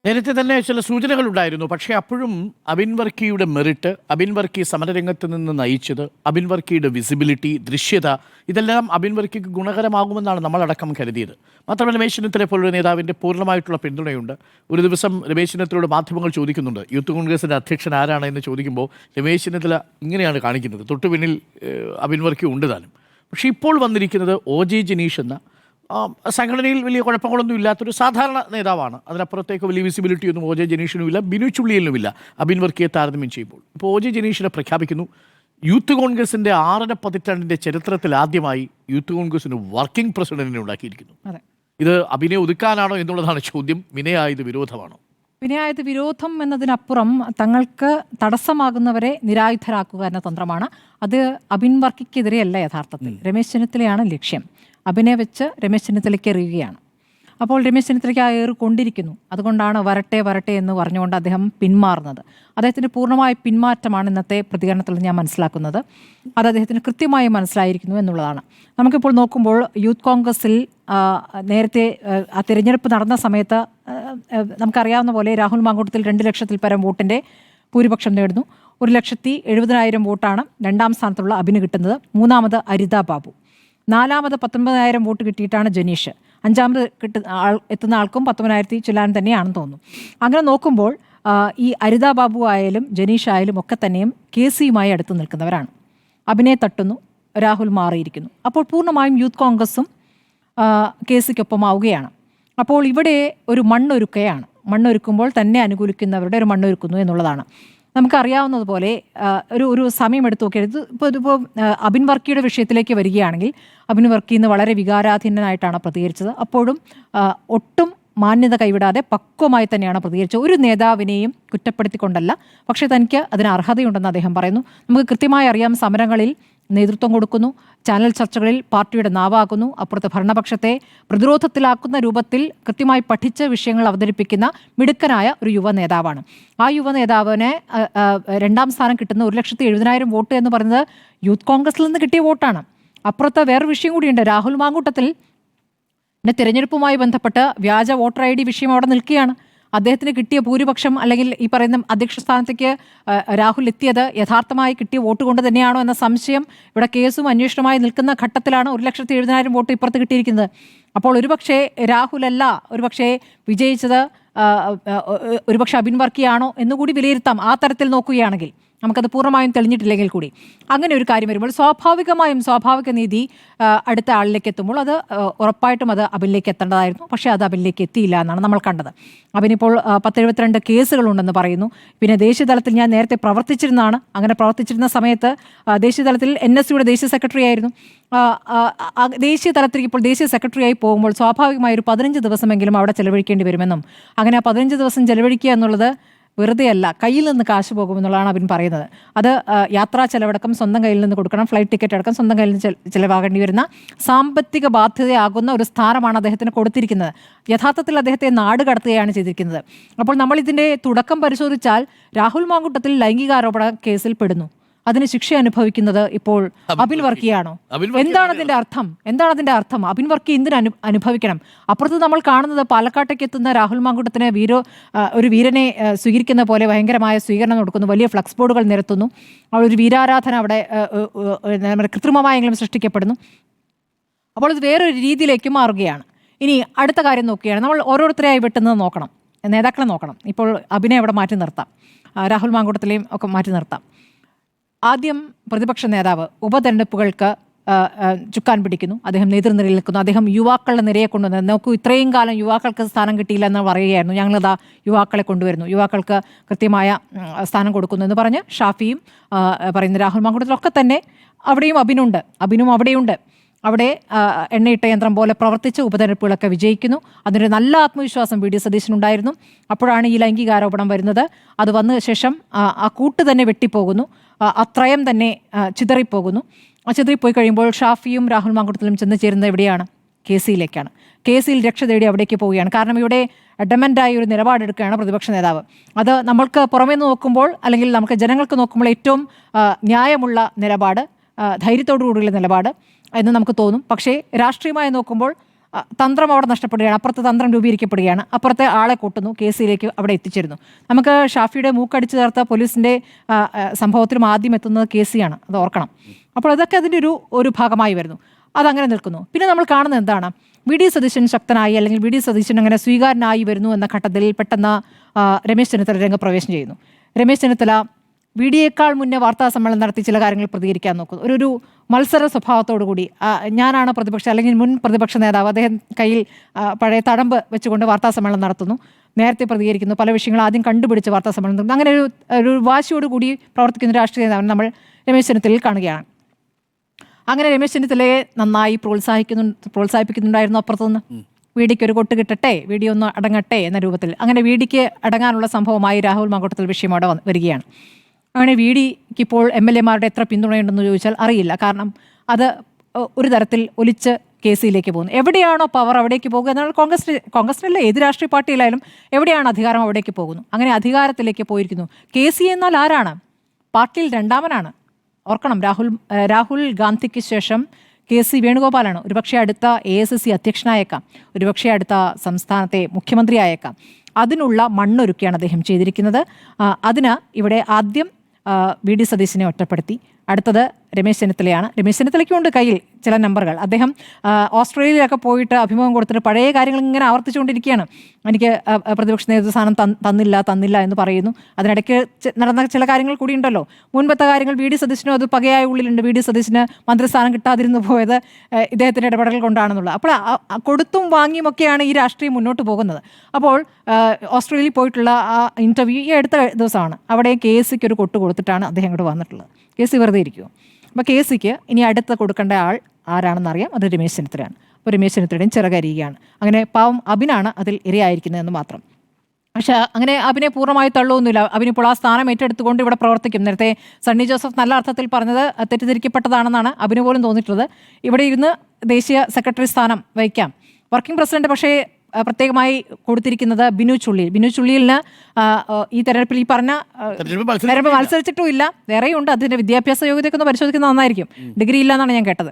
നേരത്തെ തന്നെ ചില സൂചനകളുണ്ടായിരുന്നു. പക്ഷേ അപ്പോഴും അബിൻ വർക്കിയുടെ മെറിറ്റ്, അബിൻ വർക്കി സമരരംഗത്ത് നിന്ന് നയിച്ചത്, അബിൻ വർക്കിയുടെ വിസിബിലിറ്റി, ദൃശ്യത, ഇതെല്ലാം അബിൻ വർക്കിക്ക് ഗുണകരമാകുമെന്നാണ് നമ്മളടക്കം കരുതിയത്. മാത്രമല്ല രമേശ് ചെന്നിത്തല പോലൊരു നേതാവിൻ്റെ പൂർണ്ണമായിട്ടുള്ള പിന്തുണയുണ്ട്. ഒരു ദിവസം രമേശ് ചെന്നിത്തലയോട് മാധ്യമങ്ങൾ ചോദിക്കുന്നുണ്ട്, യൂത്ത് കോൺഗ്രസിൻ്റെ അധ്യക്ഷൻ ആരാണ് എന്ന് ചോദിക്കുമ്പോൾ രമേശ് ചെന്നിത്തല ഇങ്ങനെയാണ് കാണിക്കുന്നത്, തൊട്ടു പിന്നിൽ അബിൻ വർക്കി ഉണ്ട് താനും. പക്ഷേ ഇപ്പോൾ വന്നിരിക്കുന്നത് OJ ജനീഷ് എന്ന സംഘടനയിൽ വലിയ കുഴപ്പങ്ങളൊന്നും ഇല്ലാത്തൊരു സാധാരണ നേതാവാണ്. അതിനപ്പുറത്തേക്ക് വലിയ വിസിബിലിറ്റി ഒന്നും OJ ജനീഷിനുമില്ല, ബിനു ചുള്ളിയിലുമില്ല അബിൻ വർക്കിയെ താരതമ്യം ചെയ്യുമ്പോൾ. ഇപ്പോൾ OJ ജനീഷിനെ പ്രഖ്യാപിക്കുന്നു. യൂത്ത് കോൺഗ്രസിൻ്റെ 6.5 പതിറ്റാണ്ടിൻ്റെ ചരിത്രത്തിൽ ആദ്യമായി യൂത്ത് കോൺഗ്രസിന് വർക്കിംഗ് പ്രസിഡന്റിനെ ഉണ്ടാക്കിയിരിക്കുന്നു. ഇത് അബിനെ ഒതുക്കാനാണോ എന്നുള്ളതാണ് ചോദ്യം. വിനയായത് വിരോധമാണോ? വിനയായത് വിരോധം എന്നതിനപ്പുറം തങ്ങൾക്ക് തടസ്സമാകുന്നവരെ നിരായുധരാക്കുക എന്ന തന്ത്രമാണ്. അത് അബിൻ വർക്കിക്കെതിരെയല്ല, യഥാർത്ഥത്തിൽ രമേശ് ചെന്നിത്തലയാണ് ലക്ഷ്യം. അബിനെ വെച്ച് രമേശ് ചെന്നിത്തലയ്ക്ക് എറിയുകയാണ്. അപ്പോൾ രമേശ് ചെന്നിത്തലയ്ക്ക് ആ ഏറ് കൊണ്ടിരിക്കുന്നു. അതുകൊണ്ടാണ് വരട്ടെ വരട്ടെ എന്ന് പറഞ്ഞുകൊണ്ട് അദ്ദേഹം പിന്മാറുന്നത്. അദ്ദേഹത്തിൻ്റെ പൂർണ്ണമായ പിന്മാറ്റമാണ് ഇന്നത്തെ പ്രതികരണത്തിൽ ഞാൻ മനസ്സിലാക്കുന്നത്. അത് അദ്ദേഹത്തിന് കൃത്യമായി മനസ്സിലായിരിക്കുന്നു എന്നുള്ളതാണ്. നമുക്കിപ്പോൾ നോക്കുമ്പോൾ യൂത്ത് കോൺഗ്രസിൽ നേരത്തെ ആ തിരഞ്ഞെടുപ്പ് നടന്ന സമയത്ത് നമുക്കറിയാവുന്ന പോലെ രാഹുൽ മാങ്കൂട്ടത്തിൽ 2 ലക്ഷത്തിൽ പരം വോട്ടിൻ്റെ ഭൂരിപക്ഷം നേടുന്നു. 1,70,000 വോട്ടാണ് രണ്ടാം സ്ഥാനത്തുള്ള അബിന് കിട്ടുന്നത്. മൂന്നാമത് അരിത ബാബു. നാലാമത് 19,000 വോട്ട് കിട്ടിയിട്ടാണ് ജനീഷ്. അഞ്ചാമത് എത്തുന്ന ആൾക്കും 19,000 ചില്ലാൻ തന്നെയാണെന്ന് തോന്നുന്നു. അങ്ങനെ നോക്കുമ്പോൾ ഈ അരിത ബാബു ആയാലും ജനീഷ് ആയാലും ഒക്കെ തന്നെയും KCയുമായി അടുത്ത് നിൽക്കുന്നവരാണ്. അബിനെ തട്ടുന്നു, രാഹുൽ മാറിയിരിക്കുന്നു. അപ്പോൾ പൂർണ്ണമായും യൂത്ത് കോൺഗ്രസും KCക്കൊപ്പമാവുകയാണ്. അപ്പോൾ ഇവിടെ ഒരു മണ്ണൊരുക്കയാണ്. മണ്ണൊരുക്കുമ്പോൾ തന്നെ അനുകൂലിക്കുന്നവരുടെ ഒരു മണ്ണൊരുക്കുന്നു എന്നുള്ളതാണ്. നമുക്കറിയാവുന്നതുപോലെ ഒരു സമയം എടുത്തു നോക്കിയത് ഇപ്പോൾ അബിൻ വർക്കിയുടെ വിഷയത്തിലേക്ക് വരികയാണെങ്കിൽ അബിൻ വർക്കി ഇന്ന് വളരെ വികാരാധീനനായിട്ടാണ് പ്രതികരിച്ചത്. അപ്പോഴും ഒട്ടും മാന്യത കൈവിടാതെ പക്വമായി തന്നെയാണ് പ്രതികരിച്ചത്. ഒരു നേതാവിനെയും കുറ്റപ്പെടുത്തിക്കൊണ്ടല്ല, പക്ഷേ തനിക്ക് അതിന് അർഹതയുണ്ടെന്ന് അദ്ദേഹം പറയുന്നു. നമുക്ക് കൃത്യമായി അറിയാം, സമരങ്ങളിൽ നേതൃത്വം കൊടുക്കുന്നു, ചാനൽ ചർച്ചകളിൽ പാർട്ടിയുടെ നാവാകുന്നു, അപ്പുറത്തെ ഭരണപക്ഷത്തെ പ്രതിരോധത്തിലാക്കുന്ന രൂപത്തിൽ കൃത്യമായി പഠിച്ച വിഷയങ്ങൾ അവതരിപ്പിക്കുന്ന മിടുക്കനായ ഒരു യുവ നേതാവാണ്. ആ യുവ നേതാവിന് രണ്ടാം സ്ഥാനം കിട്ടുന്ന 1,70,000 വോട്ട് എന്ന് പറയുന്നത് യൂത്ത് കോൺഗ്രസിൽ നിന്ന് കിട്ടിയ വോട്ടാണ്. അപ്പുറത്തെ വേറൊരു വിഷയം കൂടിയുണ്ട്. രാഹുൽ മാങ്കൂട്ടത്തിൽ തിരഞ്ഞെടുപ്പുമായി ബന്ധപ്പെട്ട് വ്യാജ വോട്ടർ ID വിഷയം അവിടെ നിൽക്കുകയാണ്. അദ്ദേഹത്തിന് കിട്ടിയ ഭൂരിപക്ഷം, അല്ലെങ്കിൽ ഈ പറയുന്ന അധ്യക്ഷ സ്ഥാനത്തേക്ക് രാഹുൽ എത്തിയത് യഥാർത്ഥമായി കിട്ടിയ വോട്ട് കൊണ്ട് തന്നെയാണോ എന്ന സംശയം ഇവിടെ കേസും അന്വേഷണമായി നിൽക്കുന്ന ഘട്ടത്തിലാണ് 1,70,000 വോട്ട് ഇപ്പുറത്ത് കിട്ടിയിരിക്കുന്നത്. അപ്പോൾ ഒരുപക്ഷെ രാഹുലല്ല ഒരുപക്ഷെ വിജയിച്ചത്, ഒരുപക്ഷെ അബിൻ വർക്കിയാണോ എന്നുകൂടി വിലയിരുത്താം. ആ തരത്തിൽ നോക്കുകയാണെങ്കിൽ നമുക്കത് പൂർണ്ണമായും തെളിഞ്ഞിട്ടില്ലെങ്കിൽ കൂടി അങ്ങനെ ഒരു കാര്യം വരുമ്പോൾ സ്വാഭാവിക നീതി അടുത്ത ആളിലേക്ക് എത്തുമ്പോൾ അത് ഉറപ്പായിട്ടും അത് അബിനിലേക്ക് എത്തേണ്ടതായിരുന്നു. പക്ഷേ അത് അബിനിലേക്ക് എത്തിയില്ല എന്നാണ് നമ്മൾ കണ്ടത്. അബിനിപ്പോൾ 1072 കേസുകളുണ്ടെന്ന് പറയുന്നു. പിന്നെ ദേശീയ തലത്തിൽ ഞാൻ നേരത്തെ പ്രവർത്തിച്ചിരുന്നതാണ്. അങ്ങനെ പ്രവർത്തിച്ചിരുന്ന സമയത്ത് ദേശീയ തലത്തിൽ NSUയുടെ ദേശീയ സെക്രട്ടറി ആയിരുന്നു. ദേശീയ തലത്തിൽ ഇപ്പോൾ ദേശീയ സെക്രട്ടറിയായി പോകുമ്പോൾ സ്വാഭാവികമായി ഒരു 15 ദിവസമെങ്കിലും അവിടെ ചെലവഴിക്കേണ്ടി വരുമെന്നും, അങ്ങനെ 15 ദിവസം ചെലവഴിക്കുക എന്നുള്ളത് വെറുതെ അല്ല, കയ്യിൽ നിന്ന് കാശ് പോകുമെന്നുള്ളതാണ് അബിൻ പറയുന്നത്. അത് യാത്രാ ചെലവടക്കം സ്വന്തം കയ്യിൽ നിന്ന് കൊടുക്കണം, ഫ്ലൈറ്റ് ടിക്കറ്റ് അടക്കം സ്വന്തം കയ്യിൽ നിന്ന് ചിലവാകേണ്ടി വരുന്ന സാമ്പത്തിക ബാധ്യതയാകുന്ന ഒരു സ്ഥാനമാണ് അദ്ദേഹത്തിന് കൊടുത്തിരിക്കുന്നത്. യഥാർത്ഥത്തിൽ അദ്ദേഹത്തെ നാട് കടത്തുകയാണ് ചെയ്തിരിക്കുന്നത്. അപ്പോൾ നമ്മൾ ഇതിൻ്റെ തുടക്കം പരിശോധിച്ചാൽ രാഹുൽ മാങ്കൂട്ടത്തിൽ ലൈംഗികാരോപണ കേസിൽ പെടുന്നു. അതിന് ശിക്ഷ അനുഭവിക്കുന്നത് ഇപ്പോൾ അബിൻ വർക്കിയാണോ? എന്താണ് അതിന്റെ അർത്ഥം? അബിൻ വർക്കി എന്തിന് അനുഭവിക്കണം? അപ്പുറത്ത് നമ്മൾ കാണുന്നത് പാലക്കാട്ടേക്ക് എത്തുന്ന രാഹുൽ മാങ്കൂട്ടത്തിന് ഒരു വീരനെ സ്വീകരിക്കുന്ന പോലെ ഭയങ്കരമായ സ്വീകരണം കൊടുക്കുന്നു, വലിയ ഫ്ലക്സ് ബോർഡുകൾ നിരത്തുന്നു, ഒരു വീരാരാധന അവിടെ കൃത്രിമമായെങ്കിലും സൃഷ്ടിക്കപ്പെടുന്നു. അപ്പോൾ ഇത് വേറൊരു രീതിയിലേക്ക് മാറുകയാണ്. ഇനി അടുത്ത കാര്യം നോക്കുകയാണ്, നമ്മൾ ഓരോരുത്തരെയായി വെട്ടുന്നത് നോക്കണം, നേതാക്കളെ നോക്കണം. ഇപ്പോൾ അബിനെ അവിടെ മാറ്റി നിർത്താം, രാഹുൽ മാങ്കൂട്ടത്തിലെയും ഒക്കെ മാറ്റി നിർത്താം. ആദ്യം പ്രതിപക്ഷ നേതാവ് ഉപതെരഞ്ഞെടുപ്പുകൾക്ക് ചുക്കാൻ പിടിക്കുന്നു, അദ്ദേഹം നേതൃനിരയിൽ നിൽക്കുന്നു, അദ്ദേഹം യുവാക്കളുടെ നിരയെ കൊണ്ടുവന്നത്. നോക്കൂ, ഇത്രയും കാലം യുവാക്കൾക്ക് സ്ഥാനം കിട്ടിയില്ല എന്ന് പറയുകയായിരുന്നു, ഞങ്ങളിതാ യുവാക്കളെ കൊണ്ടുവരുന്നു, യുവാക്കൾക്ക് കൃത്യമായ സ്ഥാനം കൊടുക്കുന്നു എന്ന് പറഞ്ഞ് ഷാഫിയും പറയുന്ന രാഹുൽ മാങ്കൂട്ടത്തിലൊക്കെ തന്നെ അവിടെയും അബിനും അവിടെയുണ്ട്. അവിടെ എണ്ണയിട്ട യന്ത്രം പോലെ പ്രവർത്തിച്ച് ഉപതെരഞ്ഞെടുപ്പുകളൊക്കെ വിജയിക്കുന്നു. അതിൻ്റെ നല്ല ആത്മവിശ്വാസം VD സതീശനുണ്ടായിരുന്നു. അപ്പോഴാണ് ഈ ലൈംഗികാരോപണം വരുന്നത്. അത് വന്ന ശേഷം ആ കൂട്ട് തന്നെ വെട്ടിപ്പോകുന്നു, അത്രയും തന്നെ ചിതറിപ്പോകുന്നു. ചിതറിപ്പോയി കഴിയുമ്പോൾ ഷാഫിയും രാഹുൽ മാങ്കൂട്ടത്തിലും ചെന്ന് ചേരുന്നത് എവിടെയാണ്? KCയിലേക്കാണ്. KCയിൽ രക്ഷ തേടി അവിടേക്ക് പോവുകയാണ്. കാരണം ഇവിടെ അഡമൻ്റായി ഒരു നിലപാടെടുക്കുകയാണ് പ്രതിപക്ഷ നേതാവ്. അത് നമ്മൾക്ക് പുറമേ നിന്ന് നോക്കുമ്പോൾ, അല്ലെങ്കിൽ നമുക്ക് ജനങ്ങൾക്ക് നോക്കുമ്പോൾ ഏറ്റവും ന്യായമുള്ള നിലപാട്, ധൈര്യത്തോടു കൂടിയുള്ള നിലപാട് എന്ന് നമുക്ക് തോന്നും. പക്ഷേ രാഷ്ട്രീയമായി നോക്കുമ്പോൾ തന്ത്രം അവിടെ നഷ്ടപ്പെടുകയാണ്, അപ്പുറത്ത് തന്ത്രം രൂപീകരിക്കപ്പെടുകയാണ്, അപ്പുറത്തെ ആളെ കൂട്ടുന്നു, കേസിലേക്ക് അവിടെ എത്തിച്ചേരുന്നു. നമുക്ക് ഷാഫിയുടെ മൂക്കടിച്ചു ചേർത്ത പോലീസിൻ്റെ സംഭവത്തിലും ആദ്യം എത്തുന്നത് കേസിയാണ്, അത് ഓർക്കണം. അപ്പോൾ അതൊക്കെ അതിൻ്റെ ഒരു ഭാഗമായി വരുന്നു. അതങ്ങനെ നിൽക്കുന്നു. പിന്നെ നമ്മൾ കാണുന്നത് എന്താണ്? വി ഡി സതീശൻ ശക്തനായി, അല്ലെങ്കിൽ വി ഡി സതീശൻ അങ്ങനെ സ്വീകാരനായി വരുന്നു എന്ന ഘട്ടത്തിൽ പെട്ടെന്ന് രമേശ് ചെന്നിത്തല രംഗപ്രവേശം ചെയ്യുന്നു. രമേശ് ചെന്നിത്തല വി ഡിയേക്കാൾ മുന്നേ വാർത്താ സമ്മേളനം നടത്തി ചില കാര്യങ്ങൾ പ്രതികരിക്കാൻ നോക്കുന്നു. ഒരു മത്സര സ്വഭാവത്തോടു കൂടി ഞാനാണ് പ്രതിപക്ഷം, അല്ലെങ്കിൽ മുൻ പ്രതിപക്ഷ നേതാവ്, അദ്ദേഹം കയ്യിൽ പഴയ തഴമ്പ് വെച്ചുകൊണ്ട് വാർത്താ സമ്മേളനം നടത്തുന്നു, നേരത്തെ പ്രതികരിക്കുന്നു, പല വിഷയങ്ങൾ ആദ്യം കണ്ടുപിടിച്ച് വാർത്താ സമ്മേളനം നടത്തുന്നു. അങ്ങനെ ഒരു വാശിയോടുകൂടി പ്രവർത്തിക്കുന്ന രാഷ്ട്രീയ നേതാവിനെ നമ്മൾ രമേശ് ചെന്നിത്തലയിൽ കാണുകയാണ്. അങ്ങനെ രമേശ് ചെന്നിത്തലയെ നന്നായി പ്രോത്സാഹിപ്പിക്കുന്നുണ്ടായിരുന്നു അപ്പുറത്തുനിന്ന്. വി ഡിക്ക് ഒരു കൊട്ട് കിട്ടട്ടെ, വി ഡി ഒന്ന് അടങ്ങട്ടെ എന്ന രൂപത്തിൽ. അങ്ങനെ വി ഡിക്ക് അടങ്ങാനുള്ള സംഭവമായി രാഹുൽ മാങ്കൂട്ടത്തിൽ വിഷയം അവിടെ വരികയാണ്. അങ്ങനെ വി ഡിക്ക് ഇപ്പോൾ MLA-മാരുടെ എത്ര പിന്തുണയുണ്ടെന്ന് ചോദിച്ചാൽ അറിയില്ല. കാരണം അത് ഒരു തരത്തിൽ ഒലിച്ച് കേസിലേക്ക് പോകുന്നു. എവിടെയാണോ പവർ അവിടേക്ക് പോകുക എന്നാൽ കോൺഗ്രസിനല്ല, ഏത് രാഷ്ട്രീയ പാർട്ടിയിലായാലും എവിടെയാണ് അധികാരം അവിടേക്ക് പോകുന്നു. അങ്ങനെ അധികാരത്തിലേക്ക് പോയിരിക്കുന്നു. KC എന്നാൽ ആരാണ്? പാർട്ടിയിൽ രണ്ടാമനാണ്. ഓർക്കണം, രാഹുൽ ഗാന്ധിക്ക് ശേഷം KC വേണുഗോപാലാണ്. ഒരുപക്ഷെ അടുത്ത AICC അധ്യക്ഷനായേക്കാം, ഒരുപക്ഷെ അടുത്ത സംസ്ഥാനത്തെ മുഖ്യമന്ത്രിയായേക്കാം. അതിനുള്ള മണ്ണൊരുക്കിയാണ് അദ്ദേഹം ചെയ്തിരിക്കുന്നത്. അതിന് ഇവിടെ ആദ്യം വി ഡി സതീശനെ ഒറ്റപ്പെടുത്തി. അടുത്തത് രമേശ് ചെന്നിത്തലയാണ്. രമേശ് ചെന്നിത്തലയ്ക്കുണ്ട് കയ്യിൽ ചില നമ്പറുകൾ. അദ്ദേഹം ഓസ്ട്രേലിയയിലൊക്കെ പോയിട്ട് അഭിമുഖം കൊടുത്തിട്ട് പഴയ കാര്യങ്ങൾ ഇങ്ങനെ ആവർത്തിച്ചുകൊണ്ടിരിക്കുകയാണ്. എനിക്ക് പ്രതിപക്ഷ നേതൃത്വ സ്ഥാനം തന്നില്ല എന്ന് പറയുന്നു. അതിനിടയ്ക്ക് നടന്ന ചില കാര്യങ്ങൾ കൂടി ഉണ്ടല്ലോ. മുൻപത്തെ കാര്യങ്ങൾ വി ഡി സതീശനും അത് പകയായ ഉള്ളിലുണ്ട്. വി ഡി സതീശന് മന്ത്രിസ്ഥാനം കിട്ടാതിരുന്നു പോയത് ഇദ്ദേഹത്തിൻ്റെ ഇടപെടൽ കൊണ്ടാണെന്നുള്ളത്. അപ്പോൾ കൊടുത്തും വാങ്ങിയുമൊക്കെയാണ് ഈ രാഷ്ട്രീയം മുന്നോട്ട് പോകുന്നത്. അപ്പോൾ ഓസ്ട്രേലിയയിൽ പോയിട്ടുള്ള ആ ഇൻ്റർവ്യൂ ഈ അടുത്ത ദിവസമാണ്. അവിടെ KCക്ക് ഒരു കൊട്ട് കൊടുത്തിട്ടാണ് അദ്ദേഹം ഇങ്ങോട്ട് വന്നിട്ടുള്ളത്. KC വെറുതെ ഇരിക്കുമോ? അപ്പോൾ KCക്ക് ഇനി അടുത്ത് കൊടുക്കേണ്ട ആൾ ആരാണെന്നറിയാം, അത് രമേശ് ചെന്നിത്തലയാണ്. അപ്പോൾ രമേശ് ചെന്നിത്തലയുടെയും ചിറകരിയുകയാണ്. അങ്ങനെ പാവം അബിനാണ് അതിൽ ഇരയായിരിക്കുന്നതെന്ന് മാത്രം. പക്ഷേ അങ്ങനെ അബിനെ പൂർണ്ണമായി തള്ളുമൊന്നുമില്ല. അബിനിപ്പോൾ ആ സ്ഥാനം ഏറ്റെടുത്തുകൊണ്ട് ഇവിടെ പ്രവർത്തിക്കും. നേരത്തെ സണ്ണി ജോസഫ് നല്ല അർത്ഥത്തിൽ പറഞ്ഞത് തെറ്റിദ്ധരിക്കപ്പെട്ടതാണെന്നാണ് അബിന് പോലും തോന്നിയിട്ടുള്ളത്. ഇവിടെ ഇരുന്ന് ദേശീയ സെക്രട്ടറി സ്ഥാനം വഹിക്കാം. വർക്കിംഗ് പ്രസിഡന്റ് പക്ഷേ പ്രത്യേകമായി കൊടുത്തിരിക്കുന്നത് ബിനു ചുള്ളിയിലിന് ഈ തെരഞ്ഞെടുപ്പിൽ ഈ പറഞ്ഞ തെരഞ്ഞെടുപ്പ് മത്സരിച്ചിട്ടുമില്ല. വേറെയുണ്ട്. അതിന്റെ വിദ്യാഭ്യാസ യോഗ്യതയൊക്കെ ഒന്ന് പരിശോധിക്കുന്നത് നന്നായിരിക്കും. ഡിഗ്രി ഇല്ല എന്നാണ് ഞാൻ കേട്ടത്.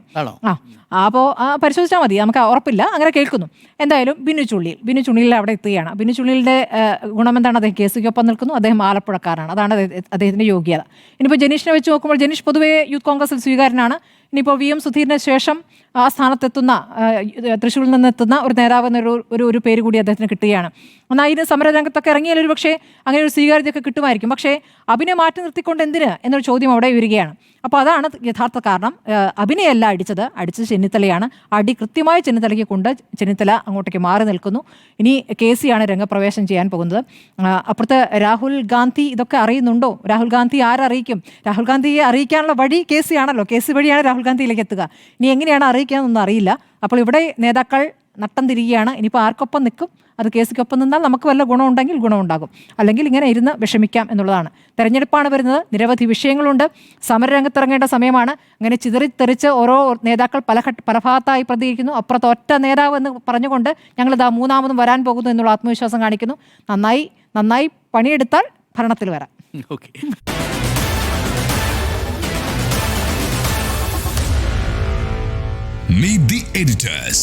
അപ്പോൾ പരിശോധിച്ചാൽ മതി, നമുക്ക് ഉറപ്പില്ല, അങ്ങനെ കേൾക്കുന്നു. എന്തായാലും ബിനു ചുള്ളിയിൽ അവിടെ എത്തുകയാണ്. ബിനു ചുള്ളിയുടെ ഗുണമെന്താണ്? അദ്ദേഹം KCക്കൊപ്പം നിൽക്കുന്നു. അദ്ദേഹം ആലപ്പുഴക്കാരനാണ്. അതാണ് അദ്ദേഹത്തിന്റെ യോഗ്യത. ഇനിയിപ്പോൾ ജനീഷിനെ വെച്ച് നോക്കുമ്പോൾ ജനീഷ് പൊതുവേ യൂത്ത് കോൺഗ്രസിൽ സ്വീകാരനാണ്. ഇനിയിപ്പോൾ VM സുധീറിന് ശേഷം ആ സ്ഥാനത്തെത്തുന്ന, തൃശ്ശൂരിൽ നിന്നെത്തുന്ന ഒരു നേതാവ് എന്നൊരു പേര് കൂടി അദ്ദേഹത്തിന് കിട്ടുകയാണ്. എന്നാൽ ഇതിന് സമരരംഗത്തൊക്കെ ഇറങ്ങിയാൽ ഒരു പക്ഷേ അങ്ങനെ ഒരു സ്വീകാര്യതയൊക്കെ കിട്ടുമായിരിക്കും. പക്ഷേ അബിനെ മാറ്റി നിർത്തിക്കൊണ്ട് എന്തിന് എന്നൊരു ചോദ്യം അവിടെ വരികയാണ്. അപ്പോൾ അതാണ് യഥാർത്ഥ കാരണം. അബിനെയല്ല അടിച്ചത് ചെന്നിത്തലയാണ്. അടി കൃത്യമായി ചെന്നിത്തലയ്ക്ക് കൊണ്ട് ചെന്നിത്തല അങ്ങോട്ടേക്ക് മാറി നിൽക്കുന്നു. ഇനി KCയാണ് രംഗപ്രവേശം ചെയ്യാൻ പോകുന്നത്. അപ്പുറത്ത് രാഹുൽ ഗാന്ധി ഇതൊക്കെ അറിയുന്നുണ്ടോ? രാഹുൽ ഗാന്ധി ആരറിയിക്കും? രാഹുൽ ഗാന്ധിയെ അറിയിക്കാനുള്ള വഴി KC ആണല്ലോ. KC വഴിയാണ് രാഹുൽ ഗാന്ധിയിലേക്ക് എത്തുക. ഇനി എങ്ങനെയാണ് അറിയിക്കാമെന്നൊന്നും അറിയില്ല. അപ്പോൾ ഇവിടെ നേതാക്കൾ നട്ടം തിരികെയാണ്. ഇനിയിപ്പോൾ ആർക്കൊപ്പം നിൽക്കും? അത് KCക്കൊപ്പം നിന്നാൽ നമുക്ക് വല്ല ഗുണമുണ്ടെങ്കിൽ ഗുണമുണ്ടാകും, അല്ലെങ്കിൽ ഇങ്ങനെ ഇരുന്ന് വിഷമിക്കാം എന്നുള്ളതാണ്. തെരഞ്ഞെടുപ്പാണ് വരുന്നത്, നിരവധി വിഷയങ്ങളുണ്ട്, സമരരംഗത്തിറങ്ങേണ്ട സമയമാണ്. അങ്ങനെ ചിതറിത്തെറിച്ച് ഓരോ നേതാക്കൾ പല ഭാഗത്തായി പ്രതികരിക്കുന്നു. അപ്പുറത്ത് ഒറ്റ നേതാവ് എന്ന് പറഞ്ഞുകൊണ്ട് ഞങ്ങളിതാ മൂന്നാമതും വരാൻ പോകുന്നു എന്നുള്ള ആത്മവിശ്വാസം കാണിക്കുന്നു. നന്നായി പണിയെടുത്താൽ ഭരണത്തിൽ വരാം. Meet the editors.